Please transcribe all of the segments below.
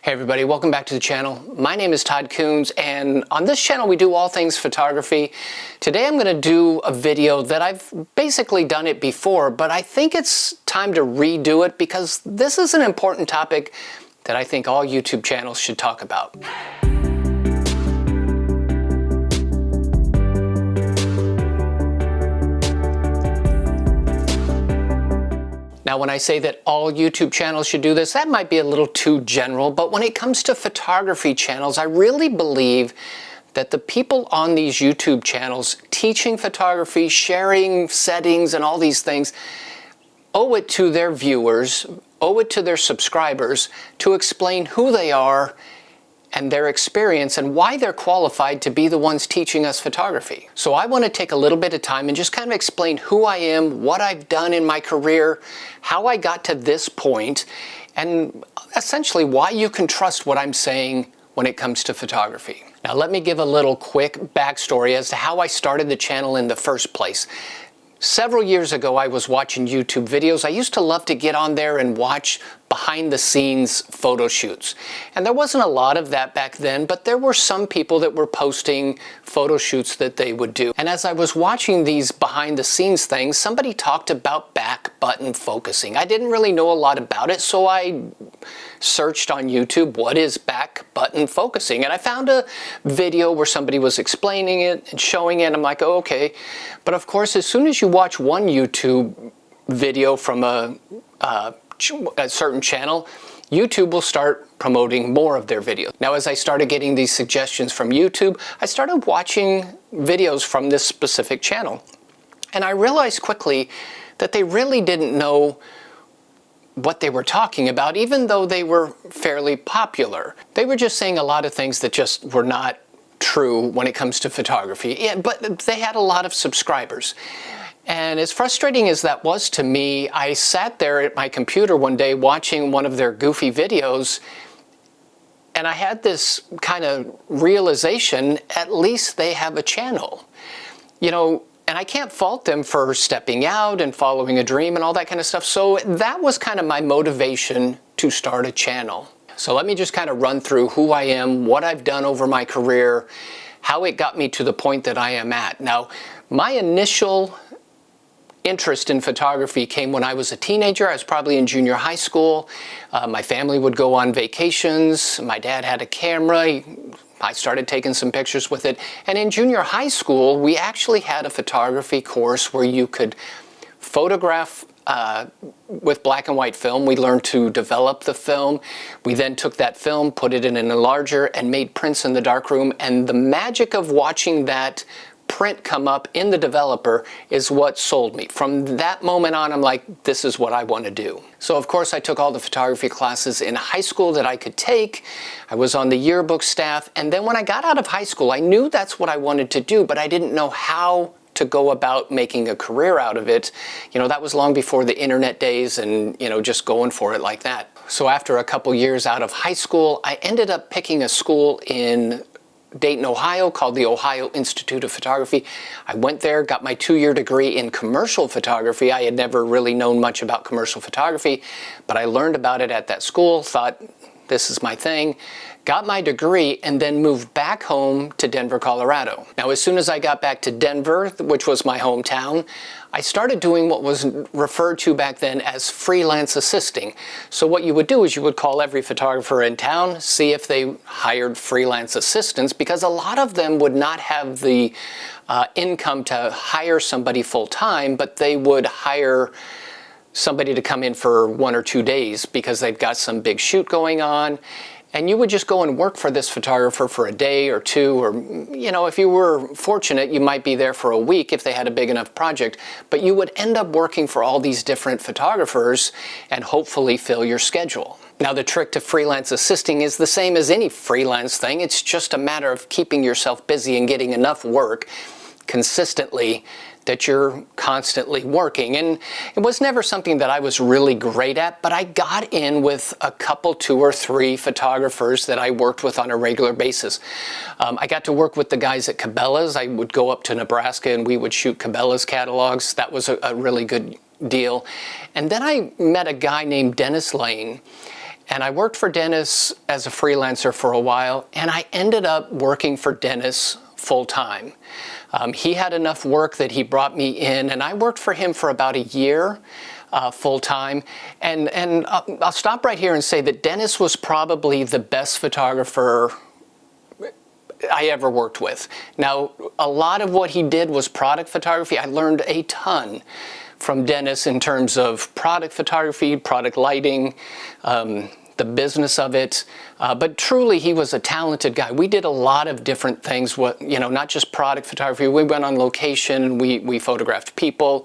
Hey everybody, welcome back to the channel. My name is Todd Coons, and on this channel we do all things photography. Today I'm going to do a video that I've basically done it before, but I think it's time to redo it because this is an important topic that I think all YouTube channels should talk about. Now, when I say that all YouTube channels should do this, that might be a little too general, but when it comes to photography channels, I really believe that the people on these YouTube channels teaching photography, sharing settings and all these things, owe it to their viewers, owe it to their subscribers to explain who they are and their experience and why they're qualified to be the ones teaching us photography. So I want to take a little bit of time and just kind of explain who I am, what I've done in my career, how I got to this point, and essentially why you can trust what I'm saying when it comes to photography. Now let me give a little quick backstory as to how I started the channel in the first place. Several years ago, I was watching YouTube videos. I used to love to get on there and watch behind-the-scenes photo shoots. And there wasn't a lot of that back then, but there were some people that were posting photo shoots that they would do. And as I was watching these behind-the-scenes things, somebody talked about back button focusing. I didn't really know a lot about it, so I searched on YouTube, what is back button focusing? And I found a video where somebody was explaining it and showing it. I'm like, oh, okay. But of course, as soon as you watch one YouTube video from a certain channel, YouTube will start promoting more of their videos. Now, as I started getting these suggestions from YouTube, I started watching videos from this specific channel. And I realized quickly that they really didn't know what they were talking about, even though they were fairly popular. They were just saying a lot of things that just were not true when it comes to photography. Yeah, but they had a lot of subscribers. And as frustrating as that was to me, I sat there at my computer one day watching one of their goofy videos, and I had this kind of realization, at least they have a channel. You know, and I can't fault them for stepping out and following a dream and all that kind of stuff. So that was kind of my motivation to start a channel. So let me just kind of run through who I am, what I've done over my career, how it got me to the point that I am at. Now, my initial interest in photography came when I was a teenager. I was probably in junior high school. My family would go on vacations. My dad had a camera. I started taking some pictures with it. And in junior high school, we actually had a photography course where you could photograph with black and white film. We learned to develop the film. We then took that film, put it in an enlarger, and made prints in the darkroom. And the magic of watching that print come up in the developer is what sold me. From that moment on, I'm like, this is what I want to do. So of course I took all the photography classes in high school that I could take. I was on the yearbook staff, and then when I got out of high school, I knew that's what I wanted to do, but I didn't know how to go about making a career out of it. You know, that was long before the internet days and, you know, just going for it like that. So after a couple years out of high school, I ended up picking a school in Dayton, Ohio, called the Ohio Institute of Photography. I went there, got my 2-year degree in commercial photography. I had never really known much about commercial photography, but I learned about it at that school, thought this is my thing, got my degree, and then moved back home to Denver, Colorado. Now, as soon as I got back to Denver, which was my hometown, I started doing what was referred to back then as freelance assisting. So what you would do is you would call every photographer in town, see if they hired freelance assistants, because a lot of them would not have the income to hire somebody full-time, but they would hire somebody to come in for 1 or 2 days because they've got some big shoot going on. And you would just go and work for this photographer for a day or two, or, you know, if you were fortunate, you might be there for a week if they had a big enough project. But you would end up working for all these different photographers and hopefully fill your schedule. Now, the trick to freelance assisting is the same as any freelance thing. It's just a matter of keeping yourself busy and getting enough work consistently that you're constantly working. And it was never something that I was really great at, but I got in with a couple, 2 or 3 photographers that I worked with on a regular basis. I got to work with the guys at Cabela's. I would go up to Nebraska and we would shoot Cabela's catalogs. That was a really good deal. And then I met a guy named Dennis Lane, And I worked for Dennis as a freelancer for a while, and I ended up working for Dennis full-time. He had enough work that he brought me in, and I worked for him for about a year full-time. And I'll stop right here and say that Dennis was probably the best photographer I ever worked with. Now, a lot of what he did was product photography. I learned a ton from Dennis in terms of product photography, product lighting, the business of it. But truly, he was a talented guy. We did a lot of different things, not just product photography. We went on location, we photographed people.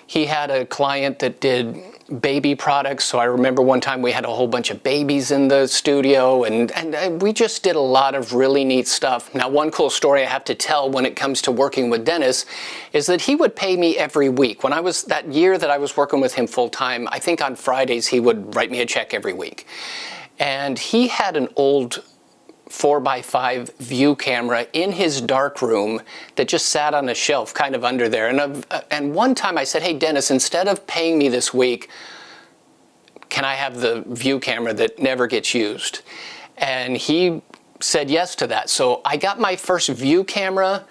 He had a client that did baby products, so I remember one time we had a whole bunch of babies in the studio, and we just did a lot of really neat stuff. Now, one cool story I have to tell when it comes to working with Dennis is that he would pay me every week. When that year that I was working with him full time, I think on Fridays he would write me a check every week. And he had an old 4x5 view camera in his dark room that just sat on a shelf kind of under there. And one time I said, hey, Dennis, instead of paying me this week, can I have the view camera that never gets used? And he said yes to that. So I got my first view camera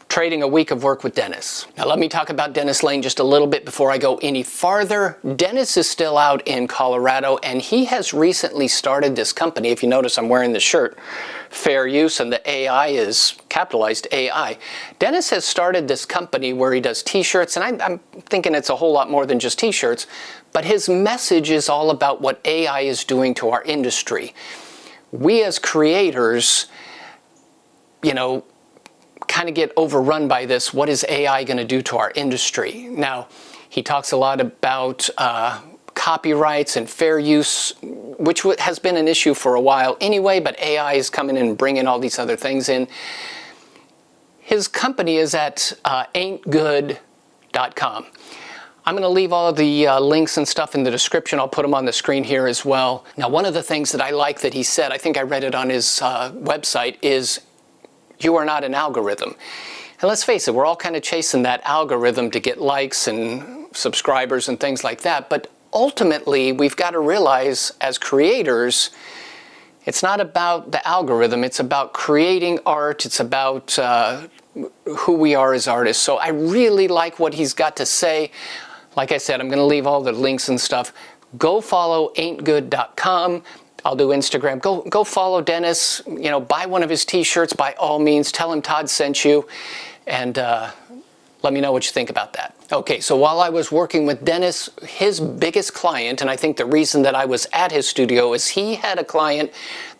trading a week of work with Dennis. Now let me talk about Dennis Lane just a little bit before I go any farther. Dennis is still out in Colorado, and he has recently started this company. If you notice, I'm wearing the shirt, Fair Use, and the AI is capitalized AI. Dennis has started this company where he does t-shirts, and I'm thinking it's a whole lot more than just t-shirts, but his message is all about what AI is doing to our industry. We as creators, kind of get overrun by this. What is AI going to do to our industry? Now, he talks a lot about copyrights and fair use, which has been an issue for a while anyway, but AI is coming in and bringing all these other things in. His company is at ain'tgood.com. I'm going to leave all of the links and stuff in the description. I'll put them on the screen here as well. Now, one of the things that I like that he said, I think I read it on his website, is you are not an algorithm. And let's face it, we're all kind of chasing that algorithm to get likes and subscribers and things like that. But ultimately, we've got to realize as creators, it's not about the algorithm. It's about creating art. It's about who we are as artists. So I really like what he's got to say. Like I said, I'm going to leave all the links and stuff. Go follow ain'tgood.com. I'll do Instagram. Go follow Dennis. Buy one of his t-shirts by all means. Tell him Todd sent you, and let me know what you think about that. Okay, so while I was working with Dennis, his biggest client, and I think the reason that I was at his studio, is he had a client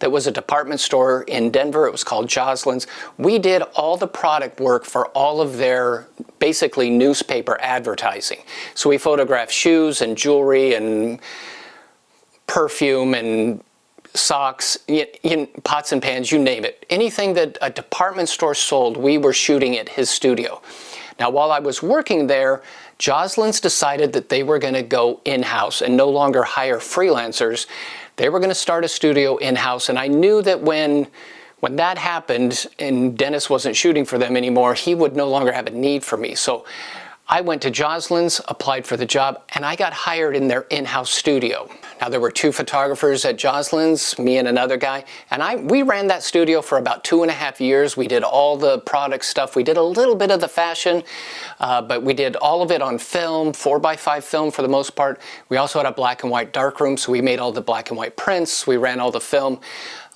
that was a department store in Denver. It was called Joslin's. We did all the product work for all of their basically newspaper advertising. So we photographed shoes and jewelry and perfume and socks, pots and pans, you name it. Anything that a department store sold, we were shooting at his studio. Now, while I was working there, Joslin's decided that they were going to go in-house and no longer hire freelancers. They were going to start a studio in-house, and I knew that when that happened and Dennis wasn't shooting for them anymore, he would no longer have a need for me. So I went to Joslin's, applied for the job, and I got hired in their in-house studio. Now, there were 2 photographers at Joslin's, me and another guy, and we ran that studio for about 2.5 years. We did all the product stuff. We did a little bit of the fashion, but we did all of it on film, 4x5 film for the most part. We also had a black and white darkroom, so we made all the black and white prints. We ran all the film.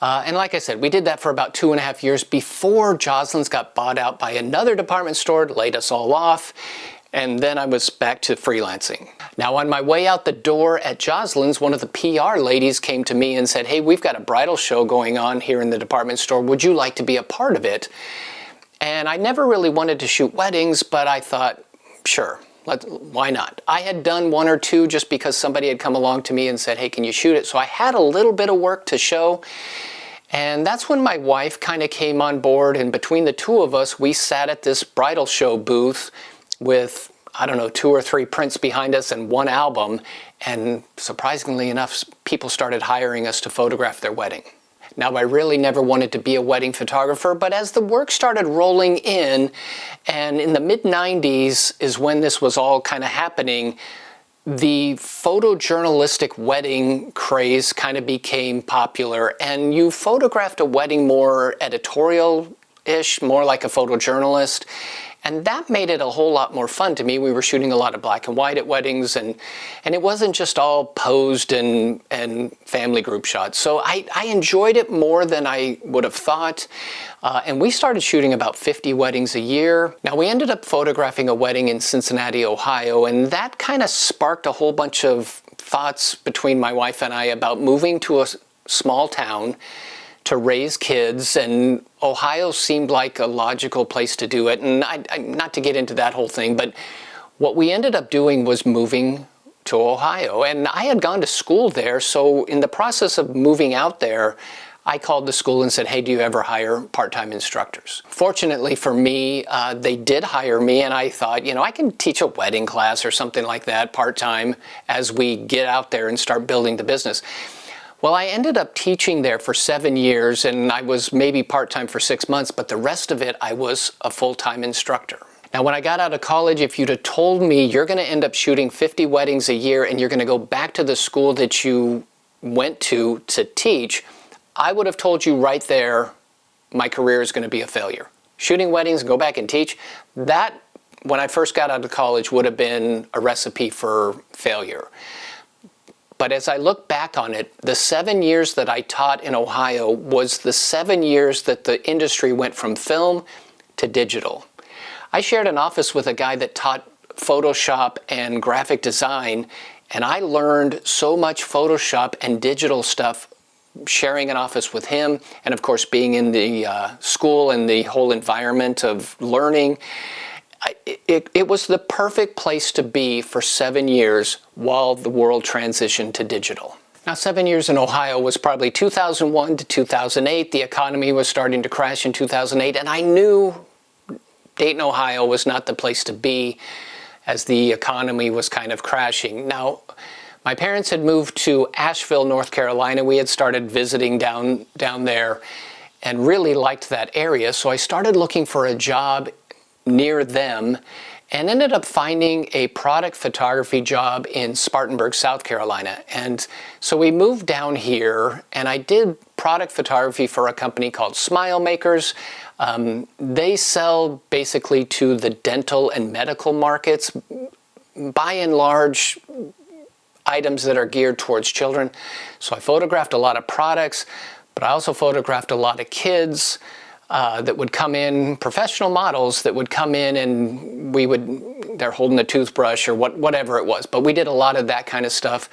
And like I said, we did that for about 2.5 years before Joslin's got bought out by another department store, laid us all off. And then I was back to freelancing. Now, on my way out the door at Joslin's, one of the PR ladies came to me and said, hey, we've got a bridal show going on here in the department store. Would you like to be a part of it? And I never really wanted to shoot weddings, but I thought, sure, why not? I had done 1 or 2 just because somebody had come along to me and said, hey, can you shoot it? So I had a little bit of work to show. And that's when my wife kind of came on board. And between the 2 of us, we sat at this bridal show booth with, I don't know, 2 or 3 prints behind us and 1 album, and surprisingly enough, people started hiring us to photograph their wedding. Now, I really never wanted to be a wedding photographer, but as the work started rolling in, and in the mid-90s is when this was all kind of happening, the photojournalistic wedding craze kind of became popular, and you photographed a wedding more editorial-ish, more like a photojournalist. And that made it a whole lot more fun to me. We were shooting a lot of black and white at weddings, and it wasn't just all posed and family group shots. So I enjoyed it more than I would have thought. And we started shooting about 50 weddings a year. Now, we ended up photographing a wedding in Cincinnati, Ohio, and that kind of sparked a whole bunch of thoughts between my wife and I about moving to a small town to raise kids, and Ohio seemed like a logical place to do it. And not to get into that whole thing, but what we ended up doing was moving to Ohio. And I had gone to school there, so in the process of moving out there, I called the school and said, hey, do you ever hire part-time instructors? Fortunately for me, they did hire me, and I thought, I can teach a wedding class or something like that part-time as we get out there and start building the business. Well, I ended up teaching there for 7 years, and I was maybe part-time for 6 months, but the rest of it, I was a full-time instructor. Now, when I got out of college, if you'd have told me you're going to end up shooting 50 weddings a year and you're going to go back to the school that you went to teach, I would have told you right there, my career is going to be a failure. Shooting weddings, go back and teach, that, when I first got out of college, would have been a recipe for failure. But as I look back on it, the 7 years that I taught in Ohio was the 7 years that the industry went from film to digital. I shared an office with a guy that taught Photoshop and graphic design, and I learned so much Photoshop and digital stuff sharing an office with him, and of course being in the school and the whole environment of learning. It was the perfect place to be for 7 years while the world transitioned to digital. Now, 7 years in Ohio was probably 2001 to 2008. The economy was starting to crash in 2008, and I knew Dayton, Ohio was not the place to be as the economy was kind of crashing. Now, my parents had moved to Asheville, North Carolina. We had started visiting down there and really liked that area, so I started looking for a job near them and ended up finding a product photography job in Spartanburg, South Carolina. And so we moved down here, and I did product photography for a company called Smile Makers. They sell basically to the dental and medical markets, by and large items that are geared towards children. So I photographed a lot of products, but I also photographed a lot of kids that would come in, professional models that would come in, and they're holding a toothbrush or whatever it was. But we did a lot of that kind of stuff.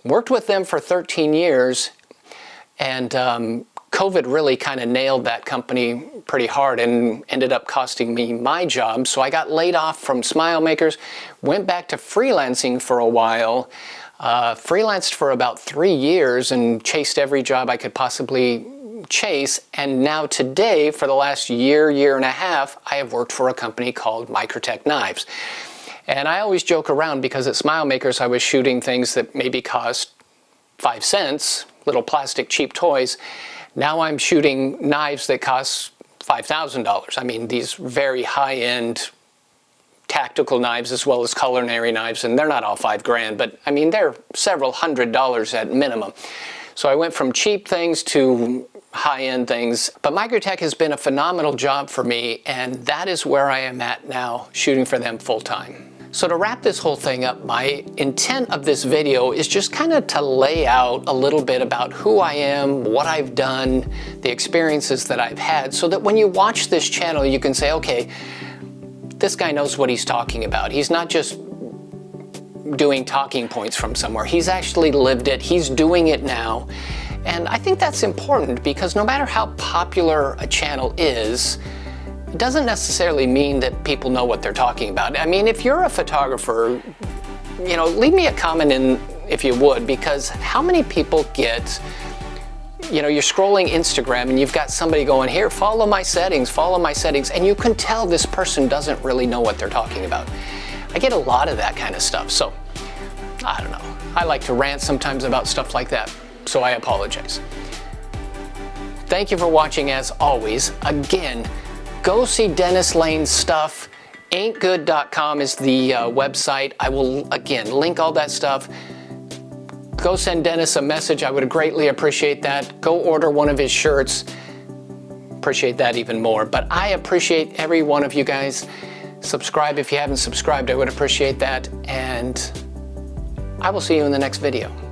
Worked with them for 13 years, and COVID really kind of nailed that company pretty hard and ended up costing me my job. So I got laid off from Smile Makers, went back to freelancing for a while, freelanced for about 3 years and chased every job I could possibly chase. And now today, for the last year and a half, I have worked for a company called Microtech Knives. And I always joke around because at Smile Makers I was shooting things that maybe cost 5 cents, little plastic cheap toys. Now I'm shooting knives that cost $5,000. I mean, these very high-end tactical knives as well as culinary knives, and they're not all $5 grand, but I mean, they're several $100s at minimum. So I went from cheap things to high-end things. But Microtech has been a phenomenal job for me, and that is where I am at now, shooting for them full-time. So to wrap this whole thing up, my intent of this video is just kind of to lay out a little bit about who I am, what I've done, the experiences that I've had, so that when you watch this channel, you can say, okay, this guy knows what he's talking about. He's not just doing talking points from somewhere. He's actually lived it. He's doing it now. And I think that's important because no matter how popular a channel is, it doesn't necessarily mean that people know what they're talking about. I mean, if you're a photographer, leave me a comment in, if you would, because how many people get, you're scrolling Instagram and you've got somebody going, here, follow my settings, and you can tell this person doesn't really know what they're talking about. I get a lot of that kind of stuff, so I don't know. I like to rant sometimes about stuff like that, so I apologize. Thank you for watching as always. Again, go see Dennis Lane's stuff. Ain'tgood.com is the website. I will, again, link all that stuff. Go send Dennis a message. I would greatly appreciate that. Go order one of his shirts. Appreciate that even more. But I appreciate every one of you guys. Subscribe if you haven't subscribed. I would appreciate that. And I will see you in the next video.